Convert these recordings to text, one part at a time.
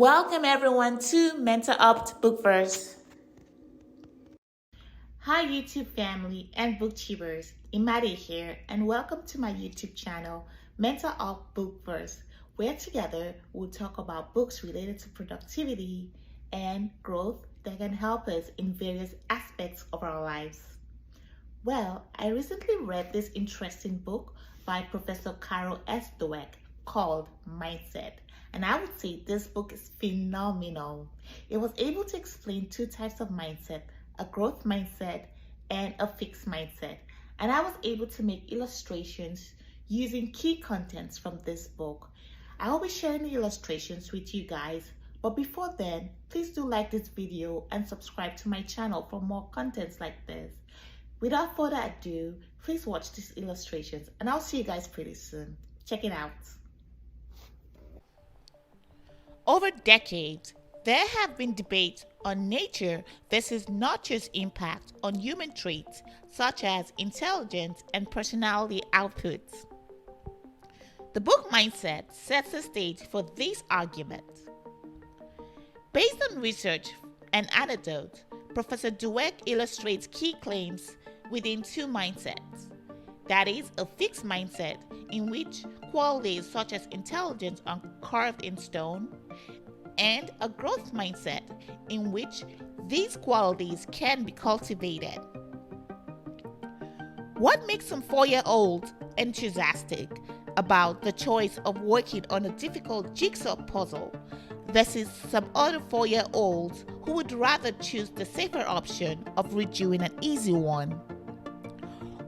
Welcome everyone to Mental Up Book Verse. Hi YouTube family and booktubers, Imade here, and welcome to my YouTube channel, Mental Up Book Verse, where together we'll talk about books related to productivity and growth that can help us in various aspects of our lives. Well, I recently read this interesting book by Professor Carol S. Dweck called Mindset. And I would say this book is phenomenal. It was able to explain two types of mindset, a growth mindset and a fixed mindset. And I was able to make illustrations using key contents from this book. I will be sharing the illustrations with you guys. But before then, please do like this video and subscribe to my channel for more contents like this. Without further ado, please watch these illustrations and I'll see you guys pretty soon. Check it out. Over decades, there have been debates on nature versus nurture's impact on human traits such as intelligence and personality outputs. The book Mindset sets the stage for these arguments. Based on research and anecdote, Professor Dweck illustrates key claims within two mindsets. That is, a fixed mindset in which qualities such as intelligence are carved in stone, and a growth mindset in which these qualities can be cultivated. What makes some 4-year-olds enthusiastic about the choice of working on a difficult jigsaw puzzle versus some other 4-year-olds who would rather choose the safer option of redoing an easy one?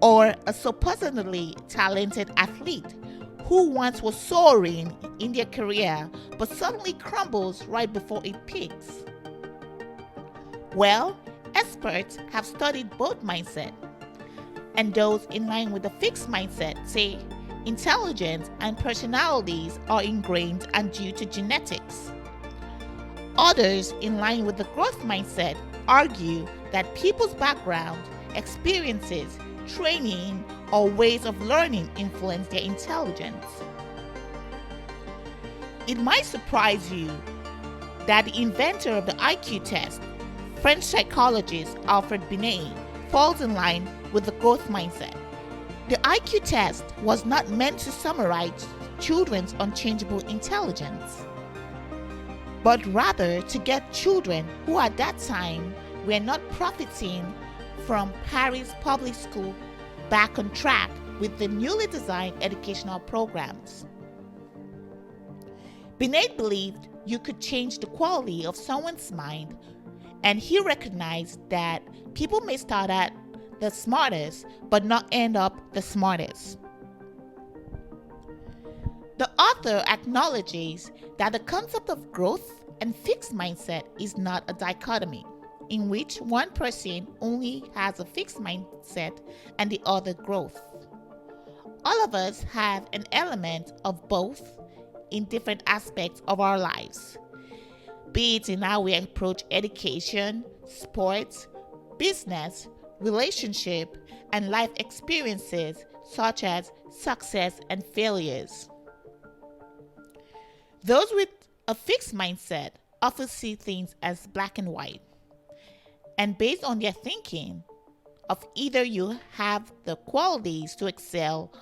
Or a supposedly talented athlete who once was soaring in their career but suddenly crumbles right before it peaks? Well, experts have studied both mindsets, and those in line with the fixed mindset say intelligence and personalities are ingrained and due to genetics. Others in line with the growth mindset argue that people's background, experiences, training, or ways of learning influence their intelligence. It might surprise you that the inventor of the IQ test, French psychologist Alfred Binet, falls in line with the growth mindset. The IQ test was not meant to summarize children's unchangeable intelligence, but rather to get children who at that time were not profiting from Paris public school back on track with the newly designed educational programs. Binet believed you could change the quality of someone's mind, and he recognized that people may start at the smartest but not end up the smartest. The author acknowledges that the concept of growth and fixed mindset is not a dichotomy in which one person only has a fixed mindset and the other growth. All of us have an element of both in different aspects of our lives, be it in how we approach education, sports, business, relationship, and life experiences such as success and failures. Those with a fixed mindset often see things as black and white, and based on their thinking of either you have the qualities to excel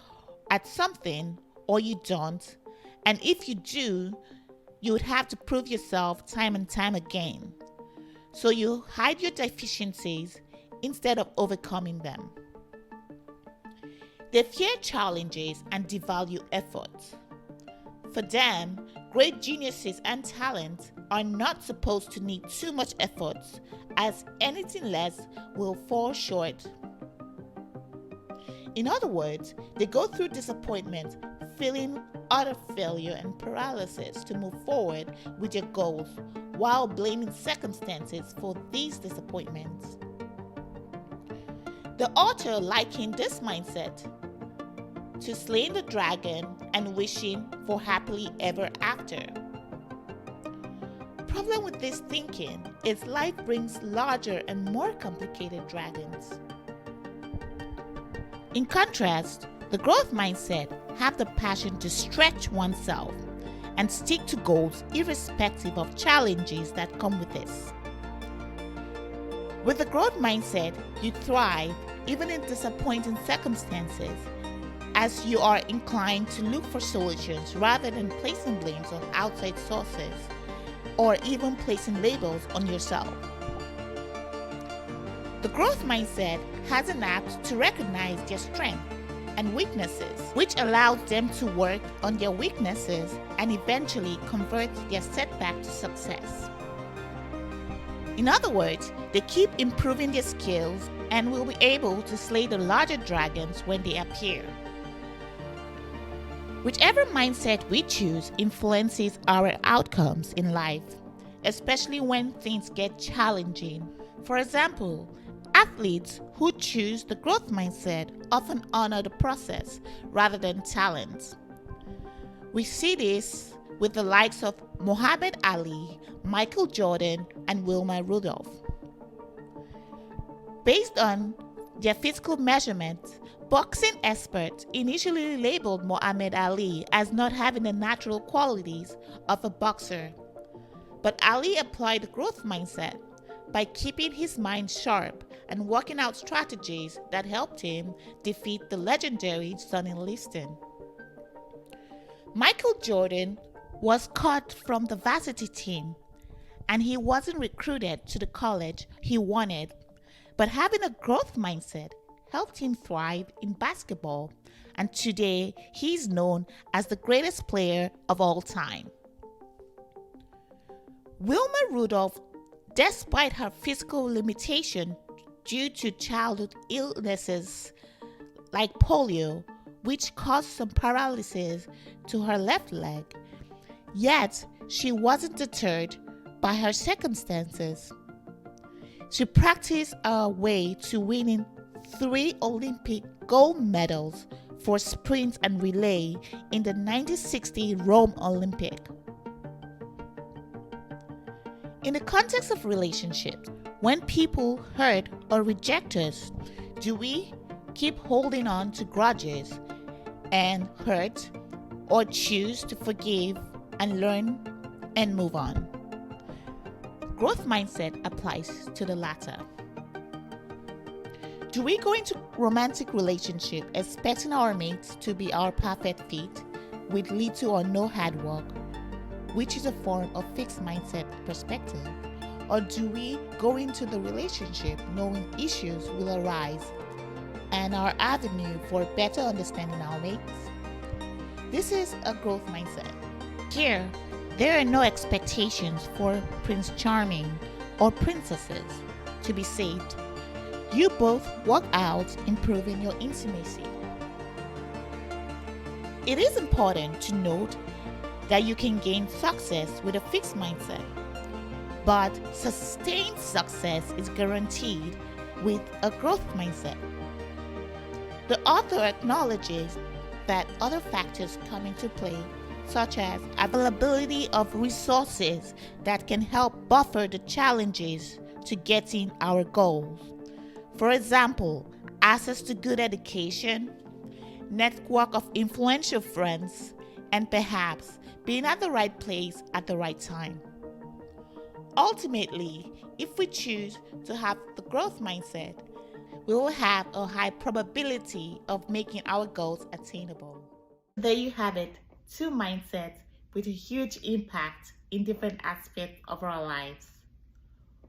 at something or you don't, and if you do, you would have to prove yourself time and time again. So you hide your deficiencies instead of overcoming them. They fear challenges and devalue effort. For them, great geniuses and talent are not supposed to need too much effort, as anything less will fall short. In other words, they go through disappointment, feeling utter failure and paralysis to move forward with their goals while blaming circumstances for these disappointments. The author likened this mindset to slaying the dragon and wishing for happily ever after. Problem with this thinking is life brings larger and more complicated dragons. In contrast, the growth mindset have the passion to stretch oneself and stick to goals irrespective of challenges that come with this. With the growth mindset, you thrive even in disappointing circumstances, as you are inclined to look for solutions rather than placing blames on outside sources or even placing labels on yourself. The growth mindset has an apt to recognize their strengths and weaknesses, which allows them to work on their weaknesses and eventually convert their setback to success. In other words, they keep improving their skills and will be able to slay the larger dragons when they appear. Whichever mindset we choose influences our outcomes in life, especially when things get challenging. For example, athletes who choose the growth mindset often honor the process rather than talent. We see this with the likes of Muhammad Ali, Michael Jordan, and Wilma Rudolph. Based on their physical measurements, boxing experts initially labeled Muhammad Ali as not having the natural qualities of a boxer. But Ali applied the growth mindset by keeping his mind sharp and working out strategies that helped him defeat the legendary Sonny Liston. Michael Jordan was cut from the varsity team, and he wasn't recruited to the college he wanted, but having a growth mindset helped him thrive in basketball, and today he's known as the greatest player of all time. Wilma Rudolph, despite her physical limitation due to childhood illnesses like polio, which caused some paralysis to her left leg, yet she wasn't deterred by her circumstances. She practiced her way to winning 3 Olympic gold medals for sprint and relay in the 1960 Rome Olympic. In the context of relationships, when people hurt or reject us, do we keep holding on to grudges and hurt, or choose to forgive and learn and move on? Growth mindset applies to the latter. Do we go into romantic relationship expecting our mates to be our perfect fit with little or no hard work, which is a form of fixed mindset perspective? Or do we go into the relationship knowing issues will arise and our avenue for better understanding our mates? This is a growth mindset. Here, there are no expectations for Prince Charming or princesses to be saved. You both work out improving your intimacy. It is important to note that you can gain success with a fixed mindset, but sustained success is guaranteed with a growth mindset. The author acknowledges that other factors come into play, such as availability of resources that can help buffer the challenges to getting our goals. For example, access to good education, network of influential friends, and perhaps being at the right place at the right time. Ultimately, if we choose to have the growth mindset, we will have a high probability of making our goals attainable. There you have it, 2 mindsets with a huge impact in different aspects of our lives.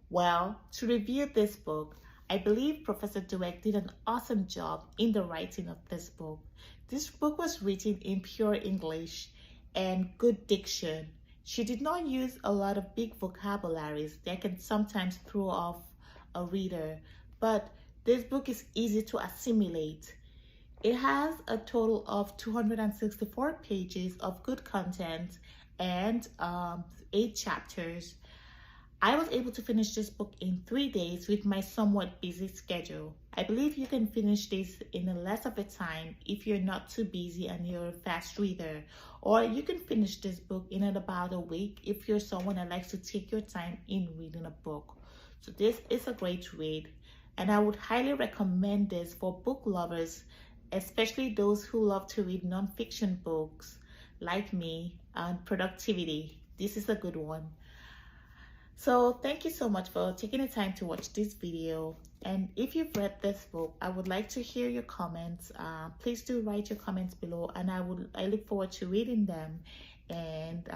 Well, to review this book, I believe Professor Dweck did an awesome job in the writing of this book. This book was written in pure English and good diction. She did not use a lot of big vocabularies that can sometimes throw off a reader, but this book is easy to assimilate. It has a total of 264 pages of good content and 8 chapters. I was able to finish this book in 3 days with my somewhat busy schedule. I believe you can finish this in less of a time if you're not too busy and you're a fast reader. Or you can finish this book in about a week if you're someone that likes to take your time in reading a book. So this is a great read, and I would highly recommend this for book lovers, especially those who love to read non-fiction books like me and productivity. This is a good one. So thank you so much for taking the time to watch this video. And if you've read this book, I would like to hear your comments. Please do write your comments below, and I look forward to reading them. And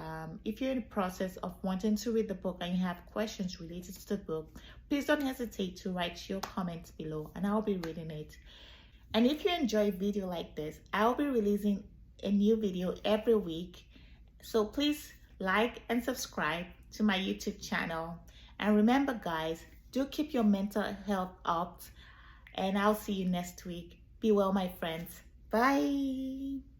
if you're in the process of wanting to read the book and you have questions related to the book, please don't hesitate to write your comments below, and I'll be reading it. And if you enjoy a video like this, I'll be releasing a new video every week. So please like and subscribe to my YouTube channel. And remember, guys, do keep your mental health up. And I'll see you next week. Be well, my friends. Bye.